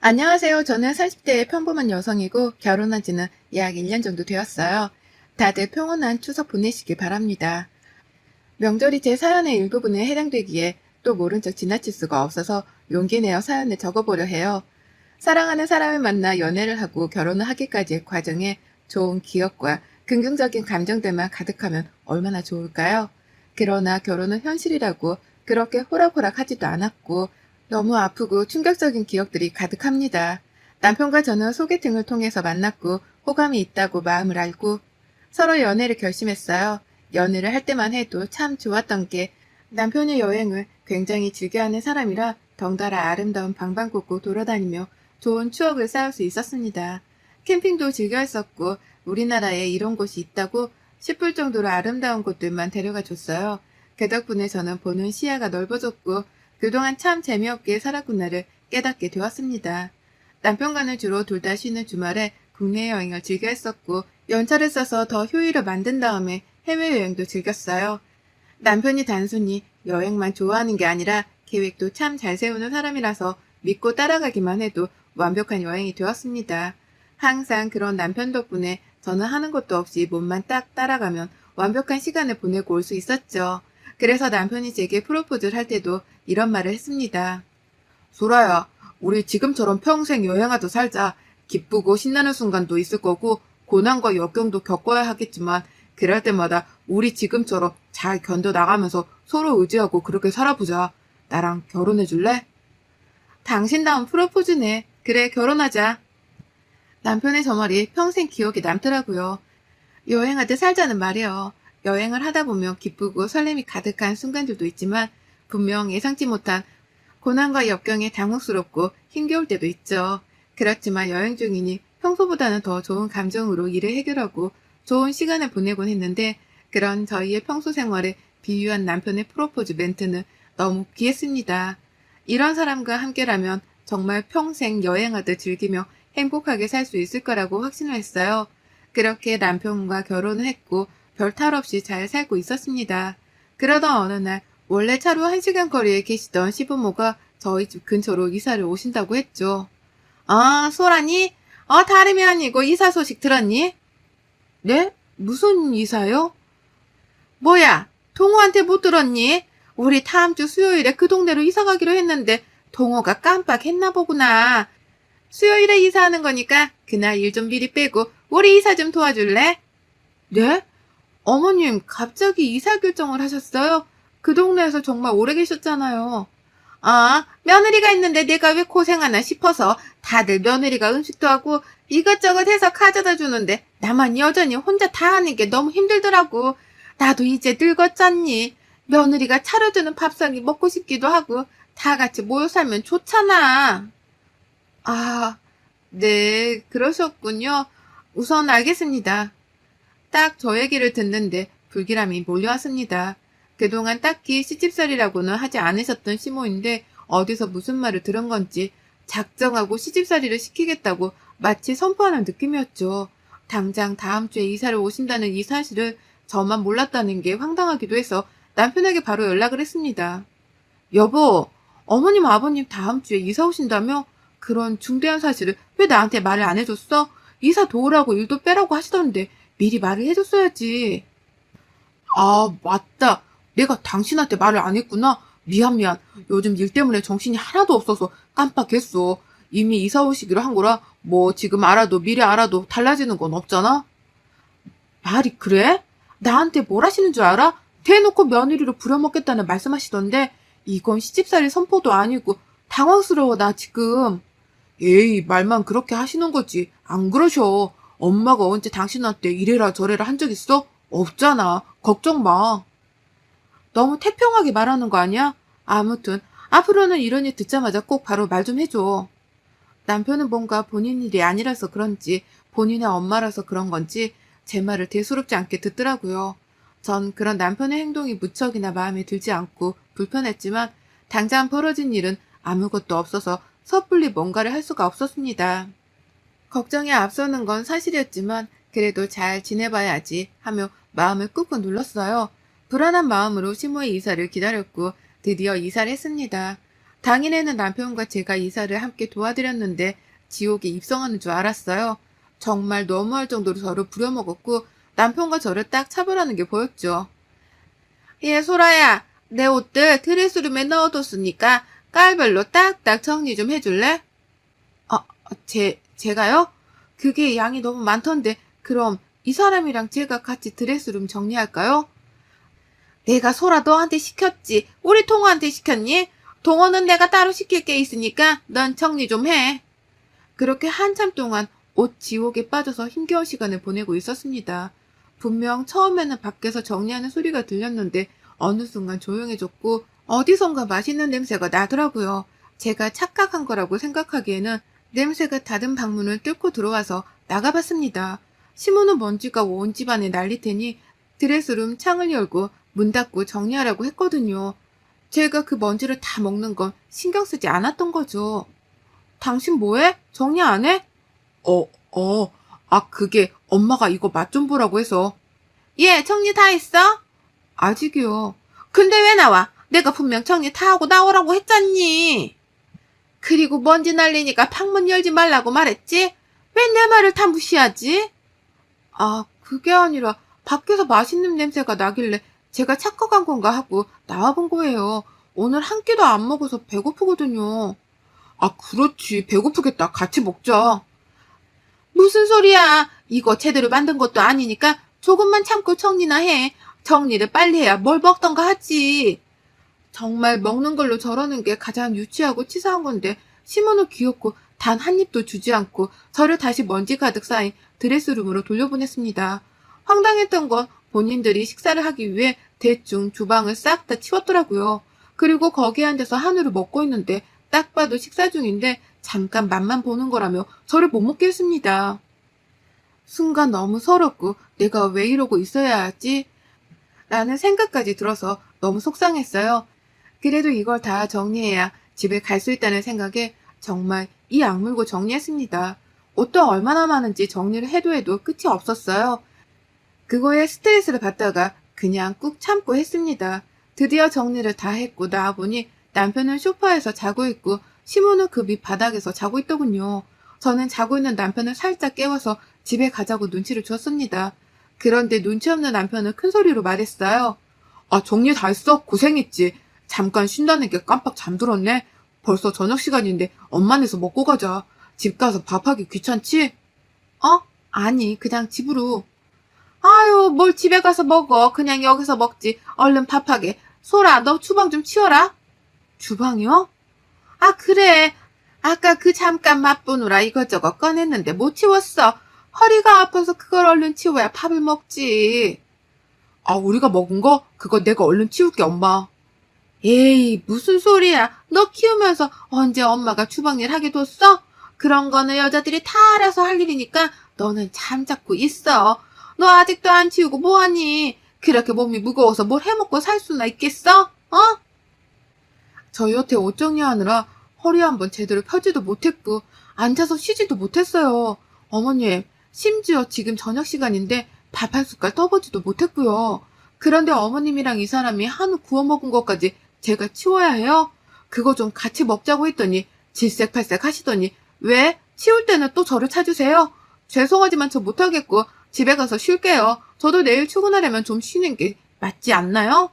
안녕하세요. 저는 40대의 평범한 여성이고 결혼한 지는 약 1년 정도 되었어요. 다들 평온한 추석 보내시길 바랍니다. 명절이 제 사연의 일부분에 해당되기에 또 모른 척 지나칠 수가 없어서 용기 내어 사연을 적어보려 해요. 사랑하는 사람을 만나 연애를 하고 결혼을 하기까지의 과정에 좋은 기억과 긍정적인 감정들만 가득하면 얼마나 좋을까요? 그러나 결혼은 현실이라고 그렇게 호락호락 하지도 않았고 너무 아프고 충격적인 기억들이 가득합니다. 남편과 저는 소개팅을 통해서 만났고 호감이 있다고 마음을 알고 서로 연애를 결심했어요. 연애를 할 때만 해도 참 좋았던 게 남편의 여행을 굉장히 즐겨하는 사람이라 덩달아 아름다운 방방곡곡 돌아다니며 좋은 추억을 쌓을 수 있었습니다. 캠핑도 즐겨 했었고 우리나라에 이런 곳이 있다고 싶을 정도로 아름다운 곳들만 데려가 줬어요. 그 덕분에 저는 보는 시야가 넓어졌고 그동안 참 재미없게 살았구나를 깨닫게 되었습니다. 남편과는 주로 둘 다 쉬는 주말에 국내 여행을 즐겨 했었고 연차를 써서 더 효율을 만든 다음에 해외여행도 즐겼어요. 남편이 단순히 여행만 좋아하는 게 아니라 계획도 참 잘 세우는 사람이라서 믿고 따라가기만 해도 완벽한 여행이 되었습니다. 항상 그런 남편 덕분에 저는 하는 것도 없이 몸만 딱 따라가면 완벽한 시간을 보내고 올 수 있었죠. 그래서 남편이 제게 프로포즈를 할 때도 이런 말을 했습니다. 소라야, 우리 지금처럼 평생 여행하듯 살자. 기쁘고 신나는 순간도 있을 거고 고난과 역경도 겪어야 하겠지만 그럴 때마다 우리 지금처럼 잘 견뎌나가면서 서로 의지하고 그렇게 살아보자. 나랑 결혼해 줄래? 당신다운 프로포즈네. 그래, 결혼하자. 남편의 저 말이 평생 기억에 남더라고요. 여행하듯 살자는 말이요. 여행을 하다 보면 기쁘고 설렘이 가득한 순간들도 있지만 분명 예상치 못한 고난과 역경에 당혹스럽고 힘겨울 때도 있죠. 그렇지만 여행 중이니 평소보다는 더 좋은 감정으로 일을 해결하고 좋은 시간을 보내곤 했는데 그런 저희의 평소 생활에 비유한 남편의 프로포즈 멘트는 너무 귀했습니다. 이런 사람과 함께라면 정말 평생 여행하듯 즐기며 행복하게 살 수 있을 거라고 확신을 했어요. 그렇게 남편과 결혼을 했고 별 탈 없이 잘 살고 있었습니다. 그러던 어느 날 원래 차로 1시간 거리에 계시던 시부모가 저희 집 근처로 이사를 오신다고 했죠. 아, 소라니? 다름이 아니고 이사 소식 들었니? 네? 무슨 이사요? 뭐야, 동호한테 못 들었니? 우리 다음 주 수요일에 그 동네로 이사 가기로 했는데 동호가 깜빡했나 보구나. 수요일에 이사하는 거니까 그날 일 좀 미리 빼고 우리 이사 좀 도와줄래? 네? 어머님 갑자기 이사 결정을 하셨어요? 그 동네에서 정말 오래 계셨잖아요. 아, 며느리가 있는데 내가 왜 고생하나 싶어서 다들 며느리가 음식도 하고 이것저것 해서 가져다 주는데 나만 여전히 혼자 다 하는 게 너무 힘들더라고. 나도 이제 늙었잖니. 며느리가 차려주는 밥상이 먹고 싶기도 하고 다 같이 모여 살면 좋잖아. 아, 네, 그러셨군요. 우선 알겠습니다. 딱 저 얘기를 듣는데 불길함이 몰려왔습니다. 그동안 딱히 시집살이라고는 하지 않으셨던 시모인데 어디서 무슨 말을 들은 건지 작정하고 시집살이를 시키겠다고 마치 선포하는 느낌이었죠. 당장 다음 주에 이사를 오신다는 이 사실을 저만 몰랐다는 게 황당하기도 해서 남편에게 바로 연락을 했습니다. 여보, 어머님 아버님 다음 주에 이사 오신다며? 그런 중대한 사실을 왜 나한테 말을 안 해줬어? 이사 도우라고 일도 빼라고 하시던데 미리 말을 해줬어야지. 아, 맞다. 내가 당신한테 말을 안 했구나. 미안, 미안. 요즘 일 때문에 정신이 하나도 없어서 깜빡했어. 이미 이사 오시기로 한 거라 뭐 지금 알아도 미리 알아도 달라지는 건 없잖아. 말이 그래? 나한테 뭘 하시는 줄 알아? 대놓고 며느리로 부려먹겠다는 말씀하시던데 이건 시집살이 선포도 아니고 당황스러워 나 지금. 에이, 말만 그렇게 하시는 거지. 안 그러셔. 엄마가 언제 당신한테 이래라 저래라 한 적 있어? 없잖아. 걱정 마. 너무 태평하게 말하는 거 아니야? 아무튼 앞으로는 이런 일 듣자마자 꼭 바로 말 좀 해줘. 남편은 뭔가 본인 일이 아니라서 그런지 본인의 엄마라서 그런 건지 제 말을 대수롭지 않게 듣더라고요. 전 그런 남편의 행동이 무척이나 마음에 들지 않고 불편했지만 당장 벌어진 일은 아무것도 없어서 섣불리 뭔가를 할 수가 없었습니다. 걱정이 앞서는 건 사실이었지만 그래도 잘 지내봐야지 하며 마음을 꾹꾹 눌렀어요. 불안한 마음으로 시모의 이사를 기다렸고 드디어 이사를 했습니다. 당일에는 남편과 제가 이사를 함께 도와드렸는데 지옥에 입성하는 줄 알았어요. 정말 너무할 정도로 저를 부려먹었고 남편과 저를 딱 차별하는 게 보였죠. 예, 소라야. 내 옷들 드레스룸에 넣어뒀으니까 깔별로 딱딱 정리 좀 해줄래? 제가요? 그게 양이 너무 많던데 그럼 이 사람이랑 제가 같이 드레스룸 정리할까요? 내가 소라 너한테 시켰지. 우리 동호한테 시켰니? 동호는 내가 따로 시킬 게 있으니까 넌 정리 좀 해. 그렇게 한참 동안 옷 지옥에 빠져서 힘겨운 시간을 보내고 있었습니다. 분명 처음에는 밖에서 정리하는 소리가 들렸는데 어느 순간 조용해졌고 어디선가 맛있는 냄새가 나더라고요. 제가 착각한 거라고 생각하기에는 냄새가 닫은 방문을 뚫고 들어와서 나가봤습니다. 심어놓은 먼지가 온 집안에 날릴 테니 드레스룸 창을 열고 문 닫고 정리하라고 했거든요. 제가 그 먼지를 다 먹는 건 신경 쓰지 않았던 거죠. 당신 뭐해? 정리 안 해? 그게 엄마가 이거 맛 좀 보라고 해서. 예, 정리 다 했어? 아직이요. 근데 왜 나와? 내가 분명 정리 다 하고 나오라고 했잖니. 그리고 먼지 날리니까 방문 열지 말라고 말했지? 왜 내 말을 다 무시하지? 그게 아니라 밖에서 맛있는 냄새가 나길래 제가 착각한 건가 하고 나와본 거예요. 오늘 한 끼도 안 먹어서 배고프거든요. 그렇지. 배고프겠다. 같이 먹자. 무슨 소리야. 이거 제대로 만든 것도 아니니까 조금만 참고 정리나 해. 정리를 빨리 해야 뭘 먹던가 하지. 정말 먹는 걸로 저러는 게 가장 유치하고 치사한 건데 시모는 귀엽고 단 한 입도 주지 않고 저를 다시 먼지 가득 쌓인 드레스룸으로 돌려보냈습니다. 황당했던 건 본인들이 식사를 하기 위해 대충 주방을 싹 다 치웠더라고요. 그리고 거기에 앉아서 한우를 먹고 있는데 딱 봐도 식사 중인데 잠깐 맛만 보는 거라며 저를 못 먹게 했습니다. 순간 너무 서럽고 내가 왜 이러고 있어야 하지? 라는 생각까지 들어서 너무 속상했어요. 그래도 이걸 다 정리해야 집에 갈 수 있다는 생각에 정말 이 악물고 정리했습니다. 옷도 얼마나 많은지 정리를 해도 끝이 없었어요. 그거에 스트레스를 받다가 그냥 꾹 참고 했습니다. 드디어 정리를 다 했고 나와보니 남편은 소파에서 자고 있고 시모는 그 밑 바닥에서 자고 있더군요. 저는 자고 있는 남편을 살짝 깨워서 집에 가자고 눈치를 줬습니다. 그런데 눈치 없는 남편은 큰 소리로 말했어요. 정리 다 했어? 고생했지. 잠깐 쉰다는 게 깜빡 잠들었네. 벌써 저녁 시간인데 엄마네서 먹고 가자. 집 가서 밥하기 귀찮지? 아니, 그냥 집으로. 아유, 뭘 집에 가서 먹어. 그냥 여기서 먹지. 얼른 밥하게. 소라, 너 주방 좀 치워라. 주방이요? 그래. 아까 그 잠깐 맛보느라 이것저것 꺼냈는데 못 치웠어. 허리가 아파서 그걸 얼른 치워야 밥을 먹지. 우리가 먹은 거? 그거 내가 얼른 치울게, 엄마. 에이, 무슨 소리야. 너 키우면서 언제 엄마가 주방일 하게 뒀어? 그런 거는 여자들이 다 알아서 할 일이니까 너는 잠자고 있어. 너 아직도 안 치우고 뭐하니? 그렇게 몸이 무거워서 뭘 해먹고 살 수나 있겠어? 저 여태 옷 정리하느라 허리 한번 제대로 펴지도 못했고 앉아서 쉬지도 못했어요. 어머님, 심지어 지금 저녁 시간인데 밥 한 숟갈 떠보지도 못했고요. 그런데 어머님이랑 이 사람이 한우 구워 먹은 것까지 제가 치워야 해요? 그거 좀 같이 먹자고 했더니 질색팔색 하시더니 왜? 치울 때는 또 저를 찾으세요? 죄송하지만 저 못하겠고 집에 가서 쉴게요. 저도 내일 출근하려면 좀 쉬는 게 맞지 않나요?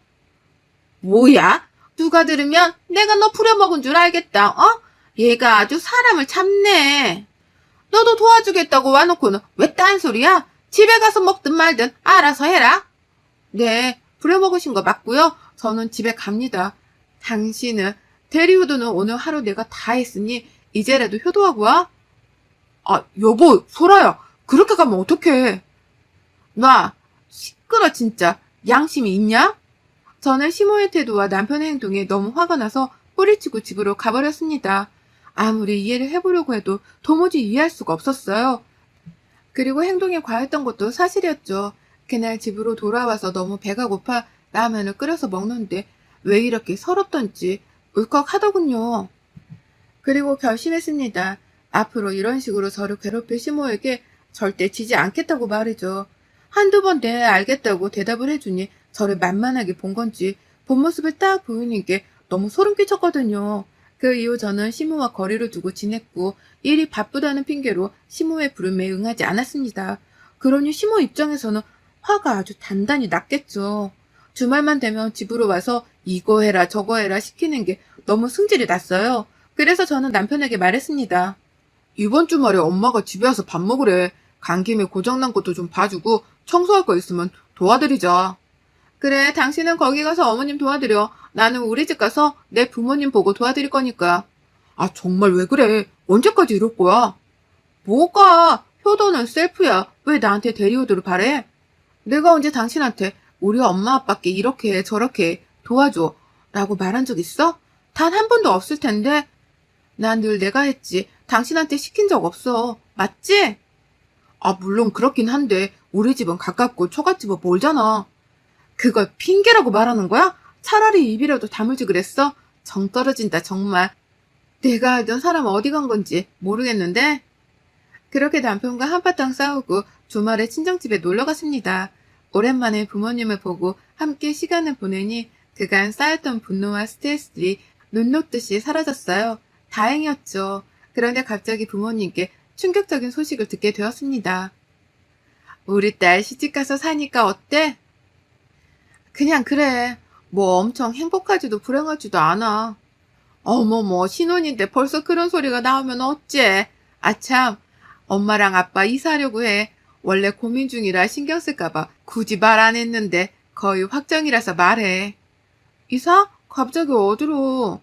뭐야? 누가 들으면 내가 너 부려먹은 줄 알겠다. 얘가 아주 사람을 참네. 너도 도와주겠다고 와놓고는 왜 딴소리야? 집에 가서 먹든 말든 알아서 해라. 네, 부려먹으신 거 맞고요. 저는 집에 갑니다. 당신은 대리우드는 오늘 하루 내가 다 했으니 이제라도 효도하고 와. 여보, 소라야. 그렇게 가면 어떡해. 놔. 시끄러 진짜. 양심이 있냐? 저는 시모의 태도와 남편의 행동에 너무 화가 나서 뿌리치고 집으로 가버렸습니다. 아무리 이해를 해보려고 해도 도무지 이해할 수가 없었어요. 그리고 행동이 과했던 것도 사실이었죠. 그날 집으로 돌아와서 너무 배가 고파 라면을 끓여서 먹는데 왜 이렇게 서럽던지 울컥하더군요. 그리고 결심했습니다. 앞으로 이런 식으로 저를 괴롭힐 시모에게 절대 지지 않겠다고 말이죠. 한두 번 네 알겠다고 대답을 해주니 저를 만만하게 본 건지 본 모습을 딱 보이는 게 너무 소름 끼쳤거든요. 그 이후 저는 시모와 거리를 두고 지냈고 일이 바쁘다는 핑계로 시모의 부름에 응하지 않았습니다. 그러니 시모 입장에서는 화가 아주 단단히 났겠죠. 주말만 되면 집으로 와서 이거 해라 저거 해라 시키는 게 너무 승질이 났어요. 그래서 저는 남편에게 말했습니다. 이번 주말에 엄마가 집에 와서 밥 먹으래. 간 김에 고장난 것도 좀 봐주고 청소할 거 있으면 도와드리자. 그래, 당신은 거기 가서 어머님 도와드려. 나는 우리 집 가서 내 부모님 보고 도와드릴 거니까. 아, 정말 왜 그래? 언제까지 이럴 거야? 뭐가? 효도는 셀프야. 왜 나한테 대리효도를 바래? 내가 언제 당신한테 우리 엄마 아빠께 이렇게 해, 저렇게 해, 도와줘. 라고 말한 적 있어? 단 한 번도 없을 텐데. 난 늘 내가 했지. 당신한테 시킨 적 없어. 맞지? 아, 물론 그렇긴 한데 우리 집은 가깝고 처갓집은 멀잖아. 그걸 핑계라고 말하는 거야? 차라리 입이라도 다물지 그랬어? 정 떨어진다 정말. 내가 알던 사람 어디 간 건지 모르겠는데. 그렇게 남편과 한바탕 싸우고 주말에 친정집에 놀러 갔습니다. 오랜만에 부모님을 보고 함께 시간을 보내니 그간 쌓였던 분노와 스트레스들이 눈 녹듯이 사라졌어요. 다행이었죠. 그런데 갑자기 부모님께 충격적인 소식을 듣게 되었습니다. 우리 딸 시집가서 사니까 어때? 그냥 그래. 뭐 엄청 행복하지도 불행하지도 않아. 어머머, 신혼인데 벌써 그런 소리가 나오면 어째? 아참, 엄마랑 아빠 이사하려고 해. 원래 고민 중이라 신경 쓸까봐 굳이 말 안 했는데 거의 확정이라서 말해. 이사? 갑자기 어디로?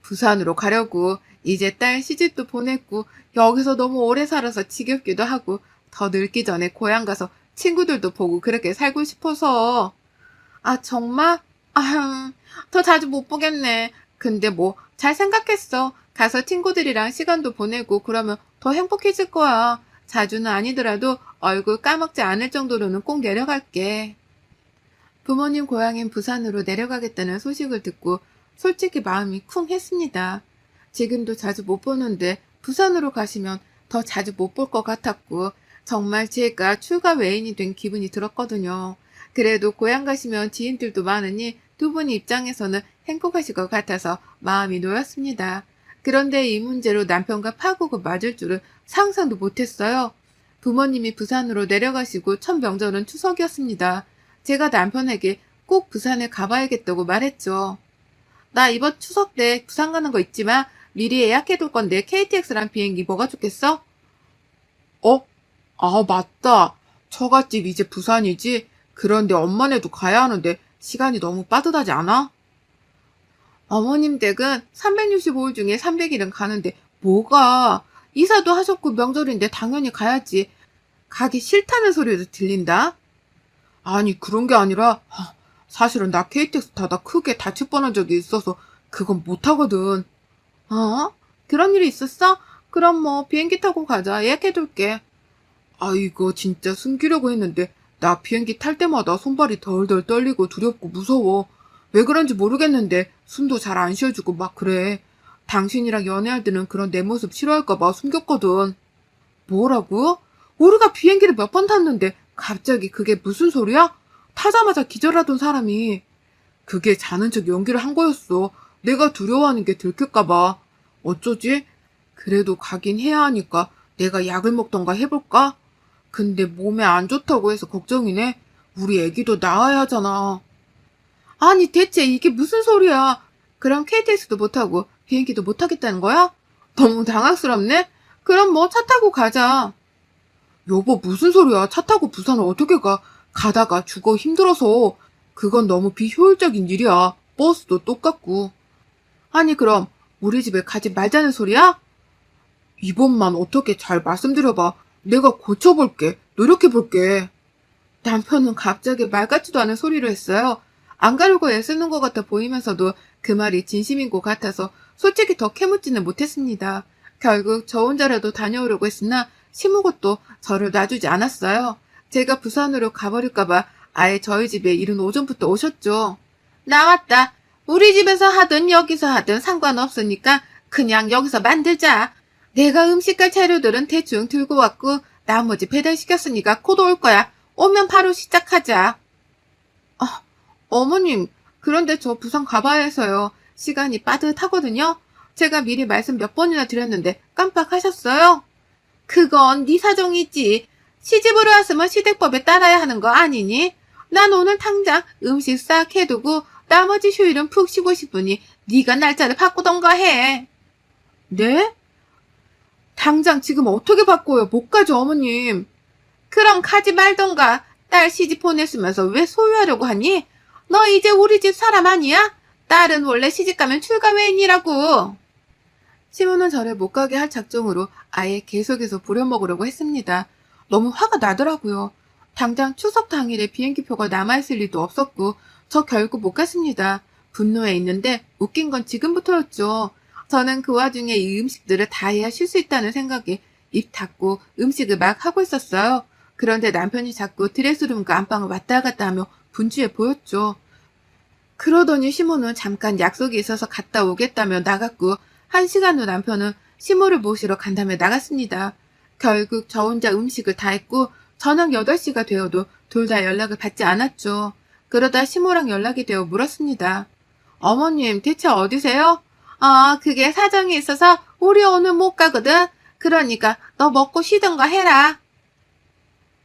부산으로 가려고. 이제 딸 시집도 보냈고 여기서 너무 오래 살아서 지겹기도 하고 더 늙기 전에 고향 가서 친구들도 보고 그렇게 살고 싶어서. 아, 정말? 아휴, 더 자주 못 보겠네. 근데 뭐, 잘 생각했어. 가서 친구들이랑 시간도 보내고 그러면 더 행복해질 거야. 자주는 아니더라도 얼굴 까먹지 않을 정도로는 꼭 내려갈게. 부모님 고향인 부산으로 내려가겠다는 소식을 듣고 솔직히 마음이 쿵 했습니다. 지금도 자주 못 보는데 부산으로 가시면 더 자주 못 볼 것 같았고 정말 제가 출가 외인이 된 기분이 들었거든요. 그래도 고향 가시면 지인들도 많으니 두 분 입장에서는 행복하실 것 같아서 마음이 놓였습니다. 그런데 이 문제로 남편과 파국을 맞을 줄은 상상도 못했어요. 부모님이 부산으로 내려가시고 첫 명절은 추석이었습니다. 제가 남편에게 꼭 부산에 가봐야겠다고 말했죠. 나 이번 추석 때 부산 가는 거 있지만 미리 예약해둘 건데 KTX랑 비행기 뭐가 좋겠어? 어? 아, 맞다. 처갓집 이제 부산이지? 그런데 엄마네도 가야 하는데 시간이 너무 빠듯하지 않아? 어머님 댁은 365일 중에 300일은 가는데 뭐가? 이사도 하셨고 명절인데 당연히 가야지. 가기 싫다는 소리도 들린다? 아니, 그런 게 아니라 사실은 나 KTX 타다 크게 다칠 뻔한 적이 있어서 그건 못하거든. 어? 그런 일이 있었어? 그럼 뭐 비행기 타고 가자. 예약해둘게. 아, 이거 진짜 숨기려고 했는데 나 비행기 탈 때마다 손발이 덜덜 떨리고 두렵고 무서워. 왜 그런지 모르겠는데 숨도 잘 안 쉬어주고 막 그래. 당신이랑 연애할 때는 그런 내 모습 싫어할까봐 숨겼거든. 뭐라고? 우리가 비행기를 몇 번 탔는데 갑자기 그게 무슨 소리야? 타자마자 기절하던 사람이. 그게 자는 척 연기를 한 거였어. 내가 두려워하는 게 들킬까봐. 어쩌지? 그래도 가긴 해야 하니까 내가 약을 먹던가 해볼까? 근데 몸에 안 좋다고 해서 걱정이네. 우리 애기도 낳아야 하잖아. 아니, 대체 이게 무슨 소리야? 그럼 KTX도 못하고 비행기도 못하겠다는 거야? 너무 당황스럽네? 그럼 뭐 차 타고 가자. 여보, 무슨 소리야? 차 타고 부산을 어떻게 가? 가다가 죽어 힘들어서. 그건 너무 비효율적인 일이야. 버스도 똑같고. 아니, 그럼 우리 집에 가지 말자는 소리야? 이번만 어떻게 잘 말씀드려봐. 내가 고쳐볼게. 노력해볼게. 남편은 갑자기 말 같지도 않은 소리를 했어요. 안 가려고 애쓰는 것 같아 보이면서도 그 말이 진심인 것 같아서 솔직히 더 캐묻지는 못했습니다. 결국 저 혼자라도 다녀오려고 했으나 시무것도 저를 놔주지 않았어요. 제가 부산으로 가버릴까봐 아예 저희 집에 이른 오전부터 오셨죠. 나왔다. 우리 집에서 하든 여기서 하든 상관없으니까 그냥 여기서 만들자. 내가 음식할 재료들은 대충 들고 왔고 나머지 배달시켰으니까 곧 올 거야. 오면 바로 시작하자. 어머님, 그런데 저 부산 가봐야 해서요. 시간이 빠듯하거든요. 제가 미리 말씀 몇 번이나 드렸는데 깜빡하셨어요? 그건 네 사정이지. 시집으로 왔으면 시댁법에 따라야 하는 거 아니니? 난 오늘 당장 음식 싹 해두고 나머지 휴일은 푹 쉬고 싶으니 네가 날짜를 바꾸던가 해. 네? 당장 지금 어떻게 바꿔요? 못 가죠, 어머님. 그럼 가지 말던가. 딸 시집 보냈으면서 왜 소유하려고 하니? 너 이제 우리 집 사람 아니야? 딸은 원래 시집가면 출가외인이라고. 시모는 저를 못 가게 할 작정으로 아예 계속해서 부려먹으려고 했습니다. 너무 화가 나더라고요. 당장 추석 당일에 비행기표가 남아있을 리도 없었고 저 결국 못 갔습니다. 분노해 있는데 웃긴 건 지금부터였죠. 저는 그 와중에 이 음식들을 다 해야 쉴 수 있다는 생각에 입 닫고 음식을 막 하고 있었어요. 그런데 남편이 자꾸 드레스룸과 안방을 왔다 갔다 하며 분주해 보였죠. 그러더니 시모는 잠깐 약속이 있어서 갔다 오겠다며 나갔고 1시간 후 남편은 시모를 모시러 간다며 나갔습니다. 결국 저 혼자 음식을 다 했고 저녁 8시가 되어도 둘 다 연락을 받지 않았죠. 그러다 시모랑 연락이 되어 물었습니다. 어머님 대체 어디세요? 그게 사정이 있어서 우리 오늘 못 가거든. 그러니까 너 먹고 쉬던가 해라.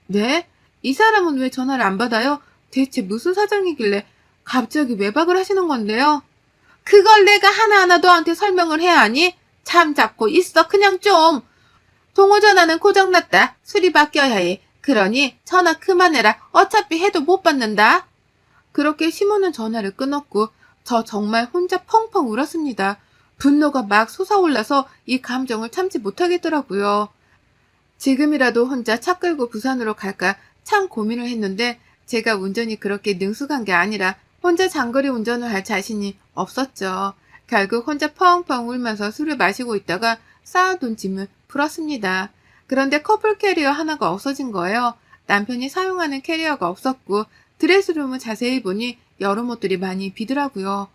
네? 이 사람은 왜 전화를 안 받아요? 대체 무슨 사정이길래 갑자기 외박을 하시는 건데요? 그걸 내가 하나하나 너한테 설명을 해야 하니? 참 잡고 있어 그냥 좀. 동호전화는 고장났다. 수리 바뀌어야 해. 그러니 전화 그만해라. 어차피 해도 못 받는다. 그렇게 시모는 전화를 끊었고 저 정말 혼자 펑펑 울었습니다. 분노가 막 솟아올라서 이 감정을 참지 못하겠더라고요. 지금이라도 혼자 차 끌고 부산으로 갈까 참 고민을 했는데 제가 운전이 그렇게 능숙한 게 아니라 혼자 장거리 운전을 할 자신이 없었죠. 결국 혼자 펑펑 울면서 술을 마시고 있다가 쌓아둔 짐을 풀었습니다. 그런데 커플 캐리어 하나가 없어진 거예요. 남편이 사용하는 캐리어가 없었고 드레스룸을 자세히 보니 여름 옷들이 많이 비더라고요.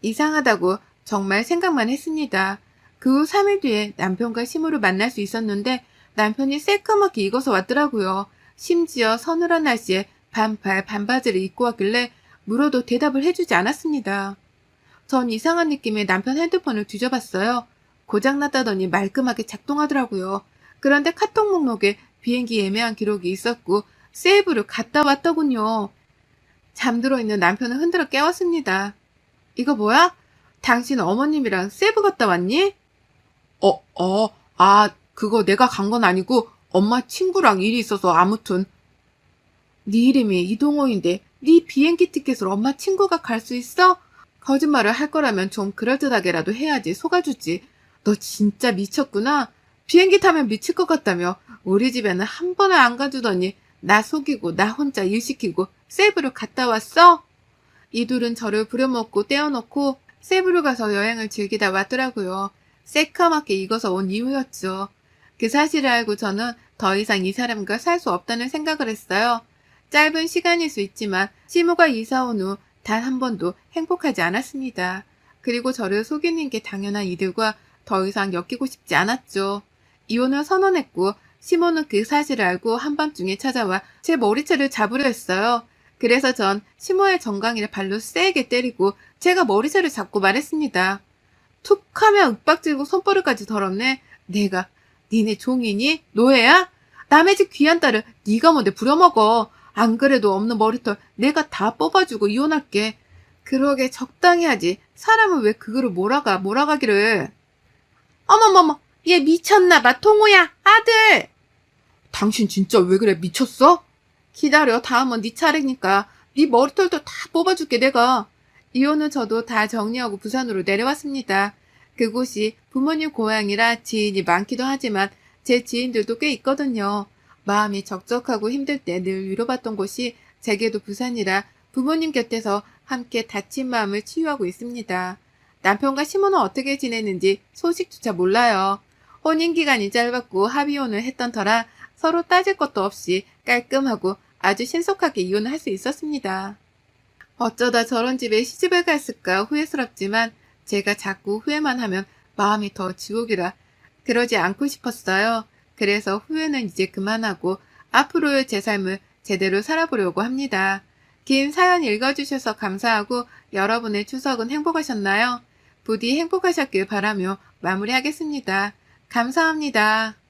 이상하다고 정말 생각만 했습니다. 그 후 3일 뒤에 남편과 시모를 만날 수 있었는데 남편이 새까맣게 익어서 왔더라고요. 심지어 서늘한 날씨에 반팔 반바지를 입고 왔길래 물어도 대답을 해주지 않았습니다. 전 이상한 느낌에 남편 핸드폰을 뒤져봤어요. 고장났다더니 말끔하게 작동하더라고요. 그런데 카톡 목록에 비행기 예매한 기록이 있었고 세이브를 갔다 왔더군요. 잠들어 있는 남편을 흔들어 깨웠습니다. 이거 뭐야? 당신 어머님이랑 세이브 갔다 왔니? 그거 내가 간 건 아니고 엄마 친구랑 일이 있어서 아무튼. 네 이름이 이동호인데 네 비행기 티켓으로 엄마 친구가 갈 수 있어? 거짓말을 할 거라면 좀 그럴듯하게라도 해야지 속아주지. 너 진짜 미쳤구나. 비행기 타면 미칠 것 같다며 우리 집에는 한 번을 안 가주더니 나 속이고 나 혼자 일 시키고 세이브를 갔다 왔어? 이 둘은 저를 부려먹고 떼어놓고 세이브를 가서 여행을 즐기다 왔더라고요. 새까맣게 익어서 온 이유였죠. 그 사실을 알고 저는 더 이상 이 사람과 살 수 없다는 생각을 했어요. 짧은 시간일 수 있지만 시모가 이사 온 후 단 한 번도 행복하지 않았습니다. 그리고 저를 속이는 게 당연한 이들과 더 이상 엮이고 싶지 않았죠. 이혼을 선언했고 시모는 그 사실을 알고 한밤중에 찾아와 제 머리채를 잡으려 했어요. 그래서 전 시모의 정강이를 발로 세게 때리고 제가 머리채를 잡고 말했습니다. 툭 하면 윽박지르고 손버릇까지 더럽네. 내가 니네 종이니? 노예야? 남의 집 귀한 딸을 네가 뭔데 부려먹어. 안 그래도 없는 머리털 내가 다 뽑아주고 이혼할게. 그러게 적당히 하지. 사람은 왜 그거를 몰아가기를. 어머머머, 얘 미쳤나봐. 동호야, 아들. 당신 진짜 왜 그래? 미쳤어? 기다려. 다음은 네 차례니까. 네 머리털도 다 뽑아줄게 내가. 이혼은 저도 다 정리하고 부산으로 내려왔습니다. 그곳이 부모님 고향이라 지인이 많기도 하지만 제 지인들도 꽤 있거든요. 마음이 적적하고 힘들 때 늘 위로받던 곳이 제게도 부산이라 부모님 곁에서 함께 다친 마음을 치유하고 있습니다. 남편과 시모는 어떻게 지내는지 소식조차 몰라요. 혼인기간이 짧았고 합의혼을 했던 터라 서로 따질 것도 없이 깔끔하고 아주 신속하게 이혼을 할 수 있었습니다. 어쩌다 저런 집에 시집을 갔을까 후회스럽지만 제가 자꾸 후회만 하면 마음이 더 지옥이라 그러지 않고 싶었어요. 그래서 후회는 이제 그만하고 앞으로의 제 삶을 제대로 살아보려고 합니다. 긴 사연 읽어주셔서 감사하고 여러분의 추석은 행복하셨나요? 부디 행복하셨길 바라며 마무리하겠습니다. 감사합니다.